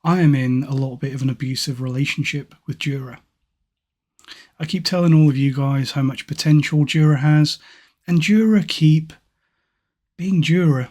I am in a little bit of an abusive relationship with Jura. I keep telling all of you guys how much potential Jura has, and Jura keep being Jura.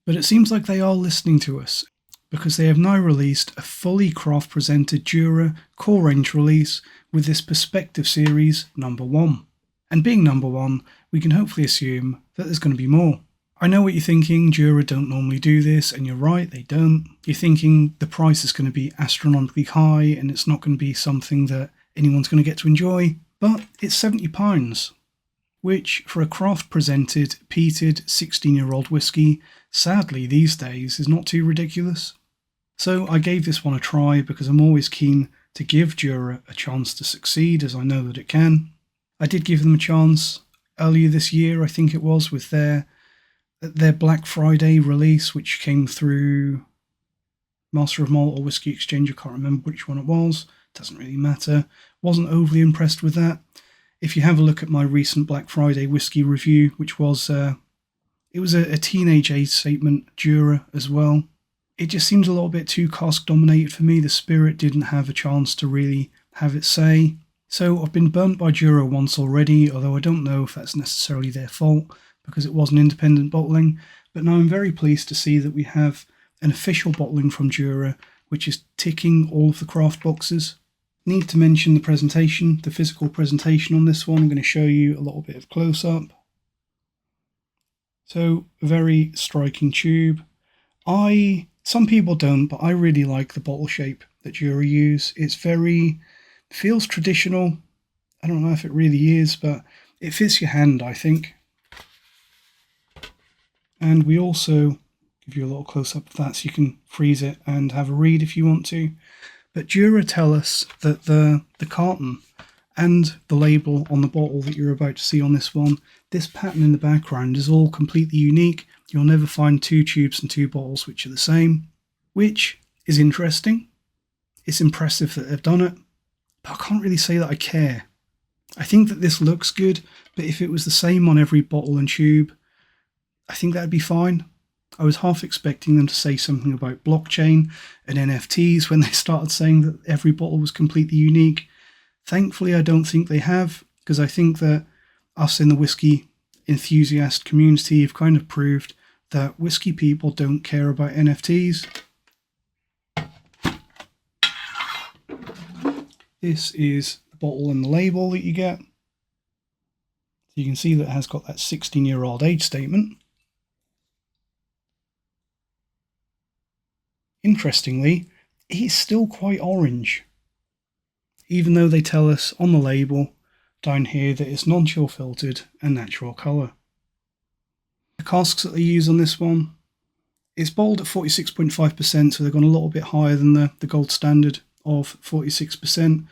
But it seems like they are listening to us, because they have now released a fully craft presented Jura core range release with this Perspective series number 1. And being number 1, we can hopefully assume that there's going to be more. I know what you're thinking, Jura don't normally do this, and you're right, they don't. You're thinking the price is going to be astronomically high and it's not going to be something that anyone's going to get to enjoy, but it's £70, which for a craft presented, peated 16-year-old whiskey, sadly these days is not too ridiculous. So I gave this one a try because I'm always keen to give Jura a chance to succeed, as I know that it can. I did give them a chance earlier this year, I think it was, with their Black Friday release, which came through Master of Malt or Whisky Exchange. I can't remember which one it was. Doesn't really matter. Wasn't overly impressed with that. If you have a look at my recent Black Friday whiskey review, which was it was a teenage age statement Jura as well. It just seems a little bit too cask dominated for me. The spirit didn't have a chance to really have its say. So I've been burnt by Jura once already, although I don't know if that's necessarily their fault, because it was an independent bottling, but now I'm very pleased to see that we have an official bottling from Jura, which is ticking all of the craft boxes. Need to mention the presentation, the physical presentation on this one. I'm going to show you a little bit of close-up. So, a very striking tube. Some people don't, but I really like the bottle shape that Jura use. It feels traditional. I don't know if it really is, but it fits your hand, I think. And we also give you a little close-up of that so you can freeze it and have a read if you want to. But Jura tell us that the carton and the label on the bottle that you're about to see on this one, this pattern in the background is all completely unique. You'll never find 2 tubes and 2 bottles which are the same, which is interesting. It's impressive that they've done it, but I can't really say that I care. I think that this looks good, but if it was the same on every bottle and tube, I think that'd be fine. I was half expecting them to say something about blockchain and NFTs when they started saying that every bottle was completely unique. Thankfully, I don't think they have, because I think that us in the whiskey enthusiast community have kind of proved that whiskey people don't care about NFTs. This is the bottle and the label that you get. So you can see that it has got that 16-year-old age statement. Interestingly, it's still quite orange, even though they tell us on the label down here that it's non-chill filtered and natural colour. The casks that they use on this one, it's bottled at 46.5%, so they've gone a little bit higher than the gold standard of 46%,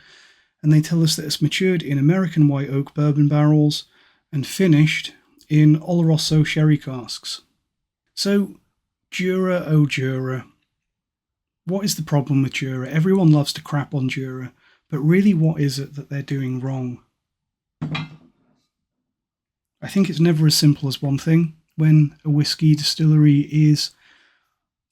and they tell us that it's matured in American white oak bourbon barrels and finished in Oloroso sherry casks. So, Jura, oh Jura. What is the problem with Jura? Everyone loves to crap on Jura, but really what is it that they're doing wrong? I think it's never as simple as one thing. When a whiskey distillery is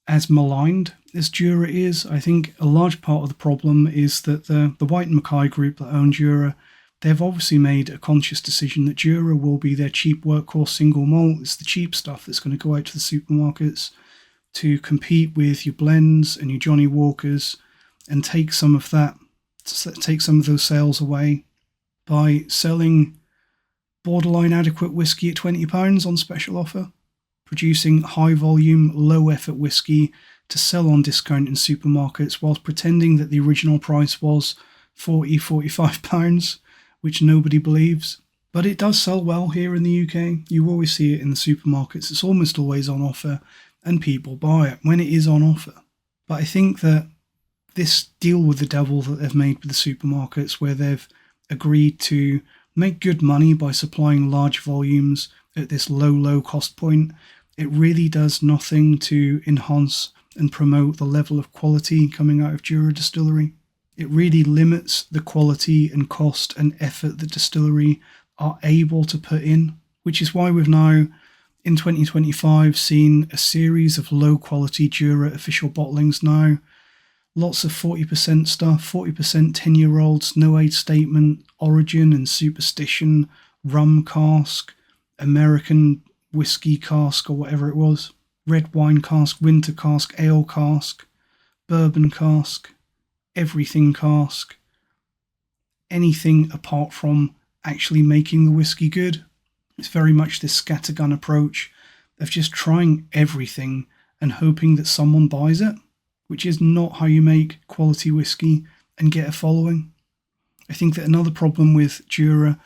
as maligned as Jura is, I think a large part of the problem is that the White and Mackay group that own Jura, they've obviously made a conscious decision that Jura will be their cheap workhorse single malt. It's the cheap stuff that's going to go out to the supermarkets to compete with your blends and your Johnny Walkers and take some of those sales away by selling borderline adequate whiskey at £20 on special offer, producing high volume, low effort whiskey to sell on discount in supermarkets whilst pretending that the original price was £45, which nobody believes. But it does sell well here in the UK. You always see it in the supermarkets. It's almost always on offer, and people buy it when it is on offer. But I think that this deal with the devil that they've made with the supermarkets, where they've agreed to make good money by supplying large volumes at this low cost point, it really does nothing to enhance and promote the level of quality coming out of Jura Distillery. It really limits the quality and cost and effort the distillery are able to put in, which is why we've now in 2025 seen a series of low-quality Jura official bottlings now. Lots of 40% stuff, 40% 10-year-olds, no age statement, origin and superstition, rum cask, American whiskey cask or whatever it was, red wine cask, winter cask, ale cask, bourbon cask, everything cask, anything apart from actually making the whiskey good. It's very much this scattergun approach of just trying everything and hoping that someone buys it, which is not how you make quality whiskey and get a following. I think that another problem with Jura,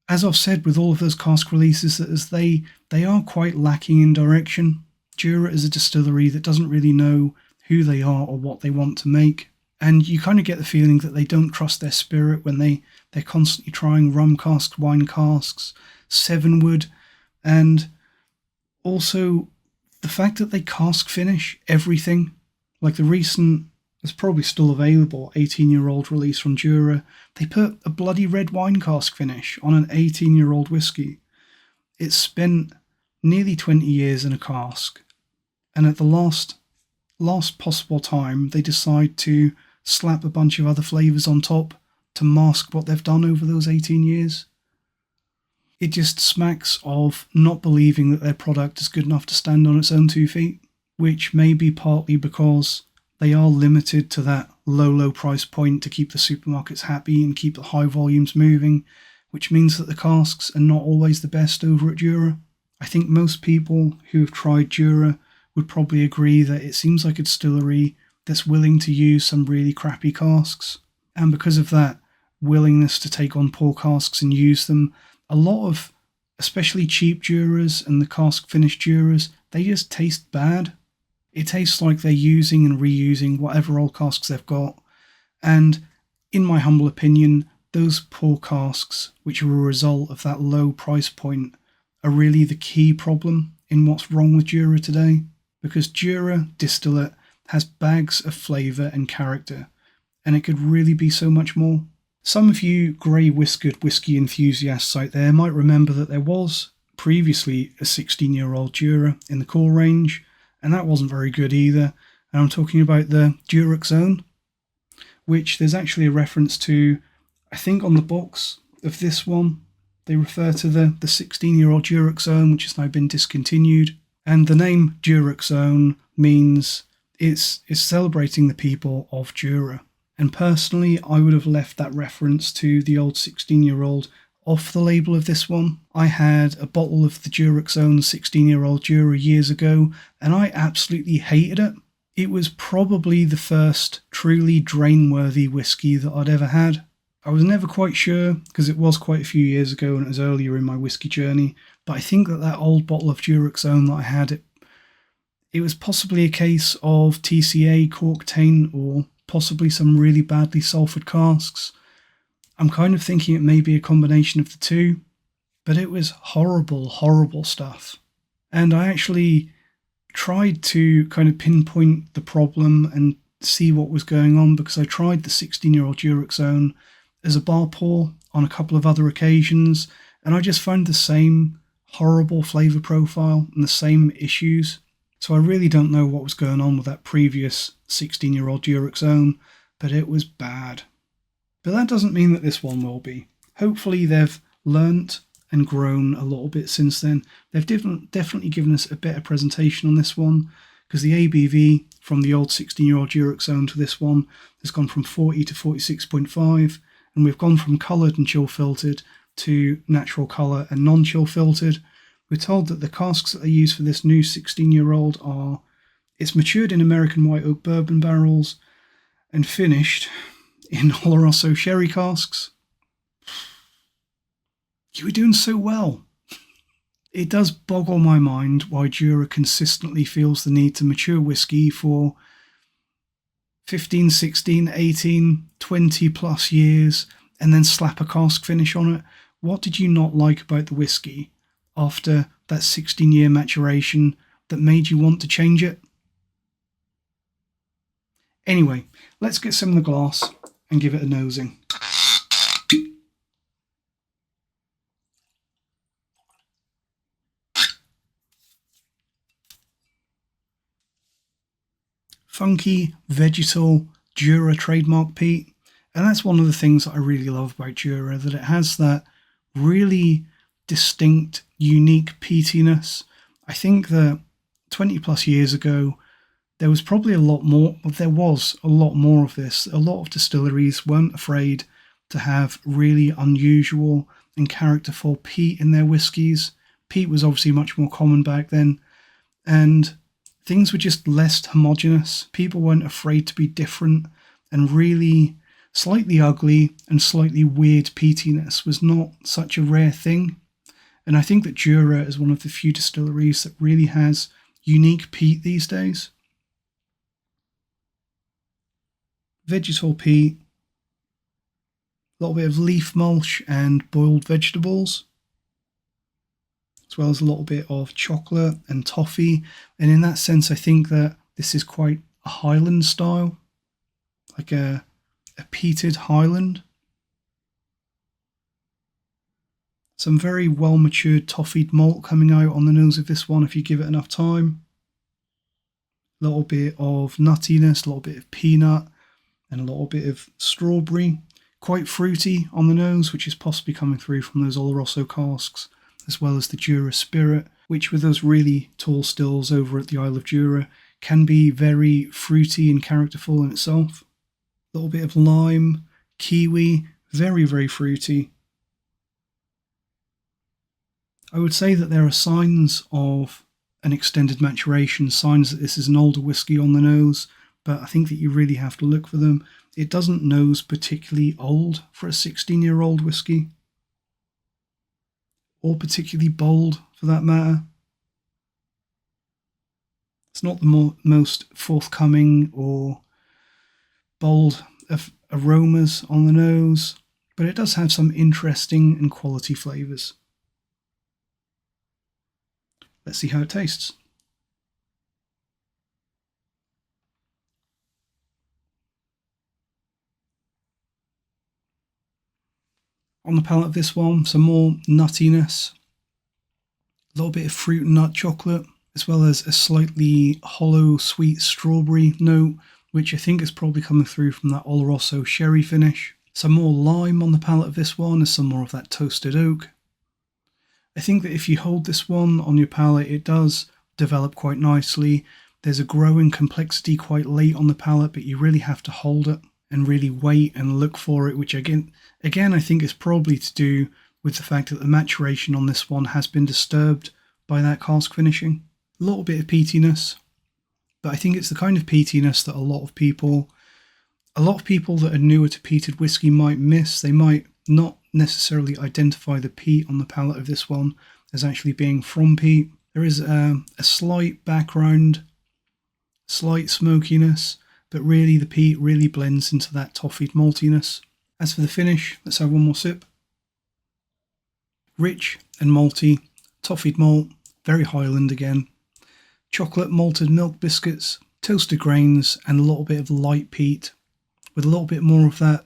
as I've said with all of those cask releases, is they are quite lacking in direction. Jura is a distillery that doesn't really know who they are or what they want to make. And you kind of get the feeling that they don't trust their spirit when they're constantly trying rum casks, wine casks, 7-wood, and also the fact that they cask finish everything. Like the recent, it's probably still available, 18-year-old release from Jura, they put a bloody red wine cask finish on an 18-year-old whiskey. It's spent nearly 20 years in a cask, and at the last possible time, they decide to slap a bunch of other flavours on top to mask what they've done over those 18 years. It just smacks of not believing that their product is good enough to stand on its own 2 feet, which may be partly because they are limited to that low price point to keep the supermarkets happy and keep the high volumes moving, which means that the casks are not always the best over at Jura. I think most people who have tried Jura would probably agree that it seems like a distillery that's willing to use some really crappy casks, and because of that willingness to take on poor casks and use them, a lot of especially cheap Juras and the cask finished Juras, they just taste bad. It tastes like they're using and reusing whatever old casks they've got, and in my humble opinion, those poor casks, which are a result of that low price point, are really the key problem in what's wrong with Jura today, because Jura distillate has bags of flavour and character, and it could really be so much more. Some of you grey-whiskered whiskey enthusiasts out there might remember that there was previously a 16-year-old Jura in the core range, and that wasn't very good either. And I'm talking about the Durex Zone, which there's actually a reference to, I think on the box of this one, they refer to the 16-year-old Durex Zone, which has now been discontinued. And the name Durex Zone means it's celebrating the people of Jura. And personally, I would have left that reference to the old 16-year-old off the label of this one. I had a bottle of the Durex Zone 16-year-old Jura years ago, and I absolutely hated it. It was probably the first truly drain-worthy whiskey that I'd ever had. I was never quite sure, because it was quite a few years ago and it was earlier in my whiskey journey, but I think that old bottle of Durex Zone that I had, it was possibly a case of TCA, cork taint, or possibly some really badly sulphured casks. I'm kind of thinking it may be a combination of the two, but it was horrible stuff. And I actually tried to kind of pinpoint the problem and see what was going on, because I tried the 16-year-old Durex Zone as a bar pour on a couple of other occasions, and I just found the same horrible flavour profile and the same issues. So I really don't know what was going on with that previous 16-year-old Durex Zone, but it was bad. But that doesn't mean that this one will be. Hopefully they've learnt and grown a little bit since then. They've definitely given us a better presentation on this one, because the ABV from the old 16-year-old Durex Zone to this one has gone from 40 to 46.5, and we've gone from coloured and chill filtered to natural colour and non-chill filtered. We're told that the casks that they use for this new 16-year-old are, it's matured in American white oak bourbon barrels and finished in Oloroso sherry casks. You were doing so well. It does boggle my mind why Jura consistently feels the need to mature whiskey for 15, 16, 18, 20 plus years and then slap a cask finish on it. What did you not like about the whiskey after that 16-year maturation that made you want to change it? Anyway, let's get some in the glass and give it a nosing. funky, vegetal, Jura trademark peat. And that's one of the things that I really love about Jura, that it has that really distinct, unique peatiness. I think that 20 plus years ago, there was probably a lot more of this. A lot of distilleries weren't afraid to have really unusual and characterful peat in their whiskies. Peat was obviously much more common back then, and things were just less homogenous. People weren't afraid to be different, and really slightly ugly and slightly weird peatiness was not such a rare thing. And I think that Jura is one of the few distilleries that really has unique peat these days. Vegetal peat, a little bit of leaf mulch and boiled vegetables, as well as a little bit of chocolate and toffee. And in that sense, I think that this is quite a Highland style, like a peated Highland. Some very well matured toffeed malt coming out on the nose of this one if you give it enough time. A little bit of nuttiness, a little bit of peanut, and a little bit of strawberry. Quite fruity on the nose, which is possibly coming through from those Oloroso casks, as well as the Jura Spirit, which with those really tall stills over at the Isle of Jura can be very fruity and characterful in itself. A little bit of lime, kiwi, very, very fruity. I would say that there are signs of an extended maturation, signs that this is an older whiskey on the nose, but I think that you really have to look for them. It doesn't nose particularly old for a 16-year-old whiskey, or particularly bold for that matter. It's not the most forthcoming or bold of aromas on the nose, but it does have some interesting and quality flavours. Let's see how it tastes. On the palate of this one, some more nuttiness, a little bit of fruit and nut chocolate, as well as a slightly hollow, sweet strawberry note, which I think is probably coming through from that Oloroso sherry finish. Some more lime on the palate of this one, and some more of that toasted oak. I think that if you hold this one on your palate, it does develop quite nicely. There's a growing complexity quite late on the palate, but you really have to hold it and really wait and look for it, which again I think is probably to do with the fact that the maturation on this one has been disturbed by that cask finishing. A little bit of peatiness, but I think it's the kind of peatiness that a lot of people that are newer to peated whiskey might miss. They might not necessarily identify the peat on the palate of this one as actually being from peat. There is a slight background, slight smokiness, but really the peat really blends into that toffeed maltiness. As for the finish, let's have one more sip. Rich and malty, toffeed malt, very Highland again. Chocolate malted milk biscuits, toasted grains, and a little bit of light peat, with a little bit more of that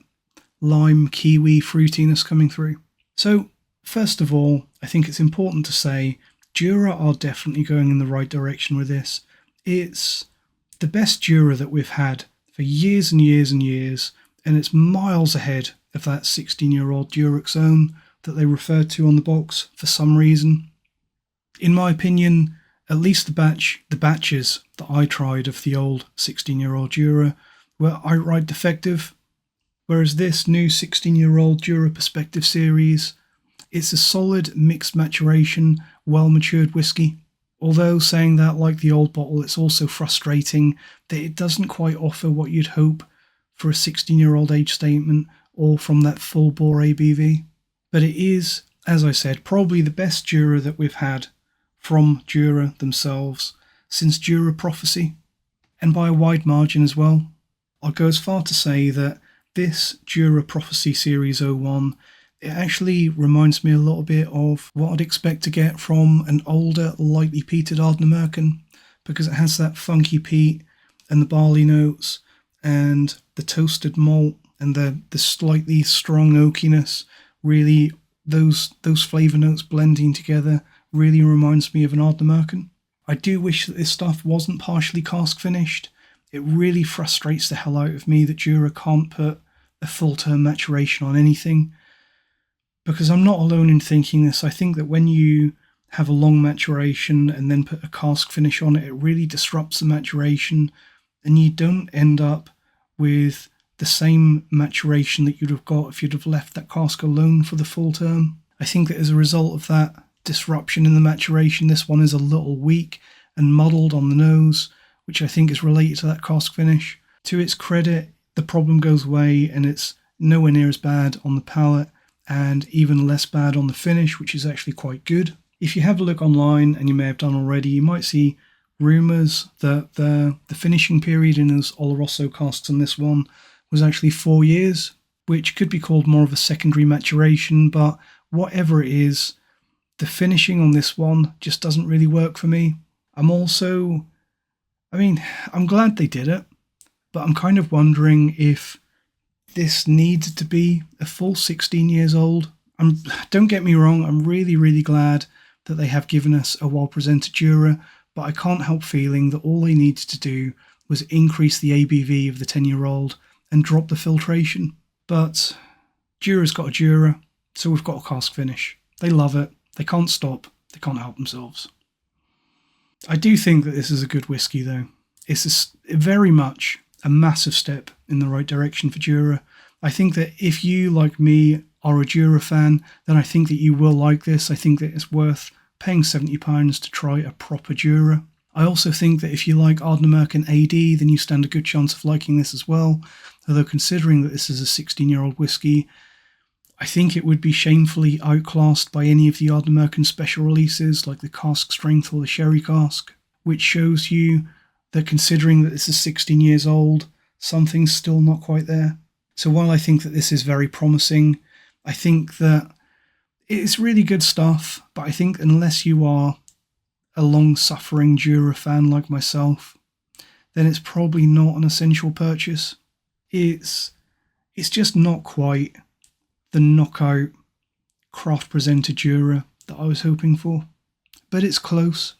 lime, kiwi fruitiness coming through. So, first of all, I think it's important to say Jura are definitely going in the right direction with this. It's the best Jura that we've had for years and years and years, and it's miles ahead of that 16-year-old Durex Own that they referred to on the box for some reason. In my opinion, at least the batches that I tried of the old 16-year-old Jura were outright defective, whereas this new 16-year-old Jura Perspective series, it's a solid mixed maturation, well-matured whiskey. Although saying that, like the old bottle, it's also frustrating that it doesn't quite offer what you'd hope for a 16-year-old age statement or from that full bore ABV. But it is, as I said, probably the best Jura that we've had from Jura themselves since Jura Prophecy, and by a wide margin as well. I'll go as far to say that this Jura Prophecy Series 01, it actually reminds me a little bit of what I'd expect to get from an older, lightly peated Ardnamurchan, because it has that funky peat and the barley notes and the toasted malt and the slightly strong oakiness. Really, those flavour notes blending together really reminds me of an Ardnamurchan. I do wish that this stuff wasn't partially cask finished. It really frustrates the hell out of me that Jura can't put a full-term maturation on anything, because I'm not alone in thinking this. I think that when you have a long maturation and then put a cask finish on it, it really disrupts the maturation, and you don't end up with the same maturation that you'd have got if you'd have left that cask alone for the full term. I think that as a result of that disruption in the maturation, this one is a little weak and muddled on the nose, which I think is related to that cask finish. To its credit, the problem goes away and it's nowhere near as bad on the palate and even less bad on the finish, which is actually quite good. If you have a look online, and you may have done already, you might see rumours that the finishing period in those Oloroso casks on this one was actually 4 years, which could be called more of a secondary maturation, but whatever it is, the finishing on this one just doesn't really work for me. I'm glad they did it, but I'm kind of wondering if this needs to be a full 16 years old. Don't get me wrong, I'm really, really glad that they have given us a well-presented Jura, but I can't help feeling that all they needed to do was increase the ABV of the 10-year-old and drop the filtration. But Jura's got a Jura, so we've got a cask finish. They love it. They can't stop. They can't help themselves. I do think that this is a good whiskey, though. It's very much a massive step in the right direction for Jura. I think that if you, like me, are a Jura fan, then I think that you will like this. I think that it's worth paying £70 to try a proper Jura. I also think that if you like Ardnamurchan AD, then you stand a good chance of liking this as well. Although considering that this is a 16-year-old whiskey, I think it would be shamefully outclassed by any of the Ardnamurchan special releases like the cask strength or the sherry cask, which shows you that considering that this is 16 years old, something's still not quite there. So while I think that this is very promising, I think that it's really good stuff, but I think unless you are a long-suffering Jura fan like myself, then it's probably not an essential purchase. It's just not quite the knockout Craft Presented Jura that I was hoping for, but it's close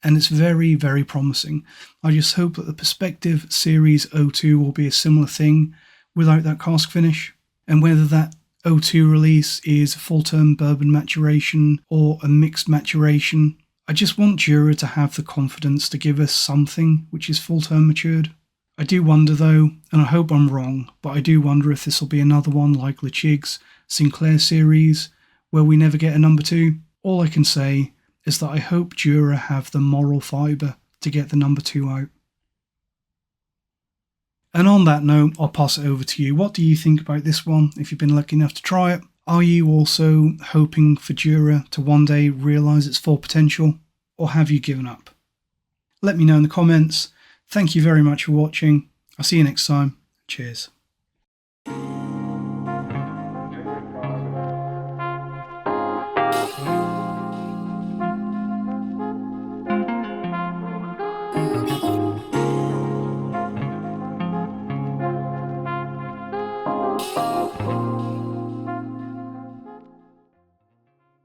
and it's very, very promising. I just hope that the Perspective Series 02 will be a similar thing without that cask finish, and whether that 02 release is a full-term bourbon maturation or a mixed maturation, I just want Jura to have the confidence to give us something which is full-term matured. I do wonder though, and I hope I'm wrong, but I do wonder if this will be another one like Lechig's Sinclair series, where we never get a number 2. All I can say is that I hope Jura have the moral fibre to get the number 2 out. And on that note, I'll pass it over to you. What do you think about this one, if you've been lucky enough to try it? Are you also hoping for Jura to one day realise its full potential, or have you given up? Let me know in the comments. Thank you very much for watching. I'll see you next time. Cheers.